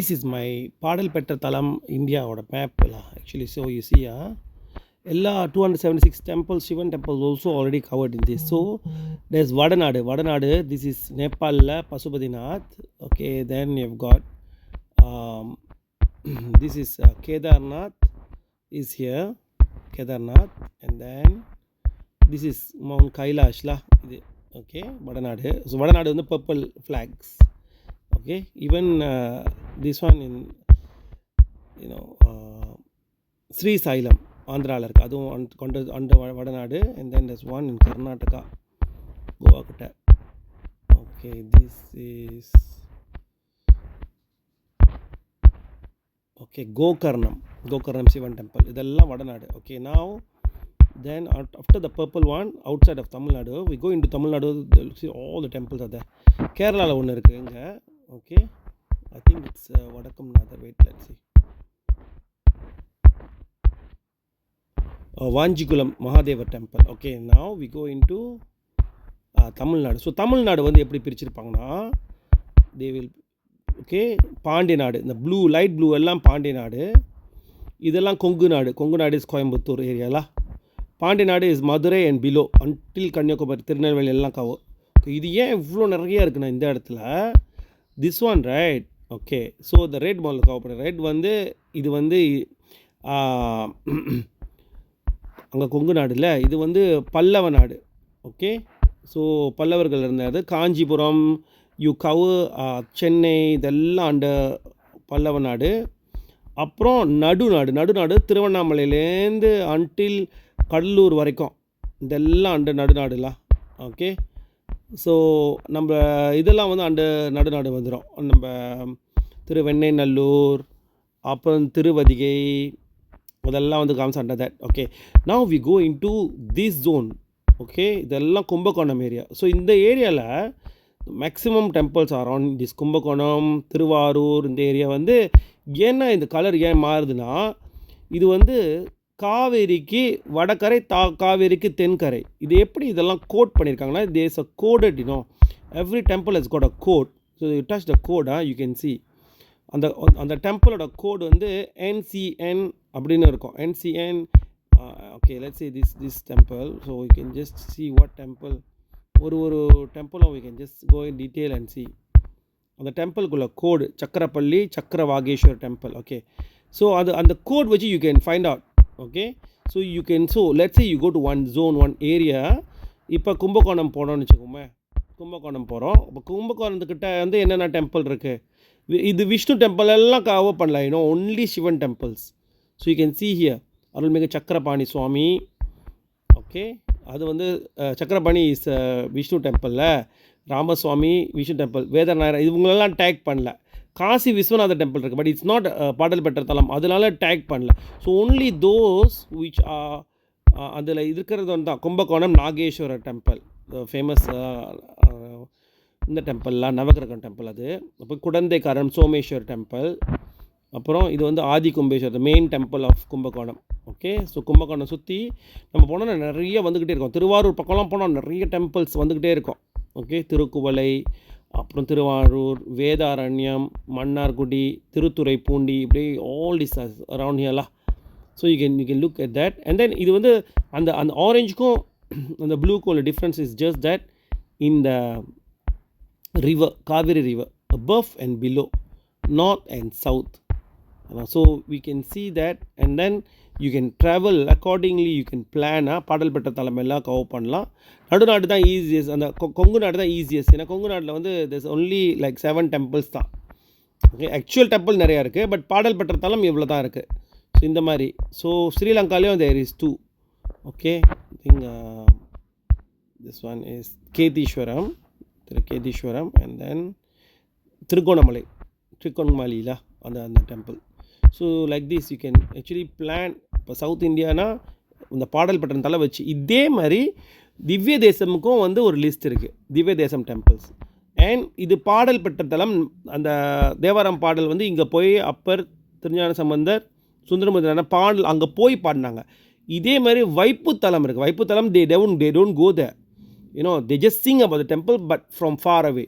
This is my பாடல் பெற்ற தலம் இந்தியாவோட map actually. So you see எல்லா 276 temples, Shivan temples also already covered in this. So there's Vadanadu, this is Nepal Pasupatinath. Okay, then you've got um, this is Kedarnath is here, Kedarnath, and then this is Mount Kailash okay, Vadanadu. So Vadanadu is the purple flags. Okay, even this one in Sri Sailam ஆந்திராவில் இருக்குது, அதுவும் கொண்டு வடநாடு. And then there's one in Karnataka, Goa கிட்ட. Okay, this is okay Gokarnam Sivan temple, இதெல்லாம் வடநாடு. Okay, now then after the purple one outside of Tamil Nadu, we go into Tamil Nadu, see all the temples are there. கேரளாவில் ஒன்று இருக்குது இங்கே. Okay, I think it's Vadakkam Nathar. wait, let's see. Vanchikulam Mahadevar temple. Okay, now we go into Tamil Nadu. So Tamil Nadu வந்து எப்படி பிரிச்சிருப்பாங்கன்னா, they will okay Pandiya Nadu, இந்த blue light blue எல்லாம் பாண்டிய நாடு, இதெல்லாம் கொங்கு நாடு இஸ் கோயம்புத்தூர் ஏரியாலாம். Pandya Nadu is Madurai and below until Kanyakumari, Tirunelveli எல்லாம் கவர். இது ஏன் இவ்வளோ நிறைய இருக்குண்ணா இந்த இடத்துல? This one right. Okay, so the red model cover பண்ண ரெட் வந்து இது வந்து அங்கே கொங்கு நாடுல, இது வந்து பல்லவ நாடு. ஓகே, ஸோ பல்லவர்கள் இருந்தது. காஞ்சிபுரம், சென்னை, இதெல்லாம் அண்ட பல்லவ நாடு. அப்புறம் நடுநாடு திருவண்ணாமலையிலேருந்து அன்டில் கடலூர் வரைக்கும் இதெல்லாம் அண்ட நடுநாடுலாம். ஓகே, ஸோ நம்ம இதெல்லாம் வந்து அண்ட நடுநாடு வந்துடும். நம்ம திருவெண்ணைநல்லூர், அப்புறம் திருவதிகை, அதெல்லாம் வந்து comes under that. Okay, now we go into this zone. Okay, இதெல்லாம் கும்பகோணம் ஏரியா. ஸோ இந்த ஏரியாவில் maximum temples are on this Kumbakonam, Thiruvarur. இந்த ஏரியா வந்து ஏன்னா இந்த கலர் ஏன் மாறுதுன்னா, இது வந்து காவேரிக்கு வடகரை, காவேரிக்கு தென்கரை. இது எப்படி இதெல்லாம் கோட் பண்ணியிருக்காங்கன்னா, there's a coded, every temple has got a code. So you touch the code, you can see அந்த டெம்பிளோட கோடு வந்து NCN அப்படின்னு இருக்கும். NCN. Okay, let's see this temple. So you can just see what temple, ஒரு டெம்பிளும் we can just go in detail and see அந்த டெம்பிளுக்குள்ள கோடு. Chakrapalli சக்கரவாகேஸ்வர் temple. Okay, so அந்த code வச்சு you can find out. Okay, so let's say you go to one zone, one area. இப்போ கும்பகோணம் போனோம்னு வச்சுக்கோமே, கும்பகோணம் போகிறோம். இப்போ கும்பகோணத்துக்கிட்ட வந்து என்னென்ன டெம்பிள் இருக்குது? இது விஷ்ணு டெம்பிள் எல்லாம் கவர் பண்ணல, only Sivan temples. So you can see here அருள்மிகு சக்கரபாணி சுவாமி. ஓகே, அது வந்து சக்கரபாணி இஸ் விஷ்ணு டெம்பிளில், ராமசுவாமி விஷ்ணு டெம்பிள், வேதநாயகர் இவங்களெல்லாம் டேக் பண்ணல. காசி விஸ்வநாத டெம்பிள் இருக்குது, பட் இட்ஸ் நாட் பாடல் பெற்ற தலம், அதனால டேக் பண்ணல. ஸோ ஒன்லி தோஸ் விச் அதில் இருக்கிறது வந்து தான் கும்பகோணம் நாகேஸ்வரர் டெம்பிள், ஃபேமஸ் இந்த டெம்பிள்லாம் நவகிரகம் டெம்பிள். அது அப்போ குடந்தைக்காரன் சோமேஸ்வர் டெம்பிள். அப்புறம் இது வந்து Adi Kumbeswar, main temple of Kumbakonam. Okay, so Kumbakonam சுற்றி நம்ம போனோம்னா நிறைய வந்துக்கிட்டே இருக்கோம். திருவாரூர் பக்கம்லாம் போனால் நிறைய டெம்பிள்ஸ் வந்துக்கிட்டே இருக்கும். ஓகே, திருக்குவளை, அப்புறம் திருவாரூர், வேதாரண்யம், மன்னார்குடி, திருத்துறைப்பூண்டி, இப்படி ஆல் டிஸ் அரவுண்ட் ஹியர்லாம். So you can look at that. And then இது வந்து அந்த ஆரஞ்சுக்கும் அந்த ப்ளூக்கும் உள்ள டிஃப்ரென்ஸ் இஸ் ஜஸ்ட் தட் இந்த river, Kaveri river, above and below, north and south. So we can see that, and then you can travel accordingly. You can plan பாடல் பெற்ற தலம் எல்லாம் கவர் பண்ணலாம். நடுநாடு தான் ஈஸியஸ்ட், அந்த கொங்கு நாடு தான் ஈஸியஸ்ட். ஏன்னா கொங்கு நாட்டில் வந்து there's only like 7 temples தான். ஓகே, ஆக்சுவல் டெம்பிள் நிறையா இருக்குது, பட் பாடல் பெற்ற தலம் இவ்வளோ தான் இருக்குது. ஸோ இந்த மாதிரி. ஸோ ஸ்ரீலங்காலேயும் there is 2. Okay, I think this one is Ketheeswaram, and then திருகோணமலையில் அந்த temple. So like this you can actually plan. இப்போ சவுத் இந்தியானா இந்த பாடல் பெற்ற தலை வச்சு, இதே மாதிரி திவ்ய தேசமுக்கும் வந்து ஒரு லிஸ்ட் இருக்குது, திவ்ய தேசம் டெம்பிள்ஸ். அண்ட் இது பாடல் பெற்ற தலம், அந்த தேவாரம் பாடல் வந்து இங்கே போய் அப்பர், திருஞான சம்பந்தர், சுந்தரமுதிரான பாடல் அங்கே போய் பாடினாங்க. இதே மாதிரி வைப்பு தலம் இருக்குது. வைப்பு தலம் they don't go there. They just sing about the temple but from far away.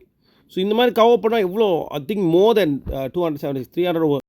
So இந்த மாதிரி கவர் பண்ணால் எவ்வளோ ஐ திங்க் மோர் தென் 276 300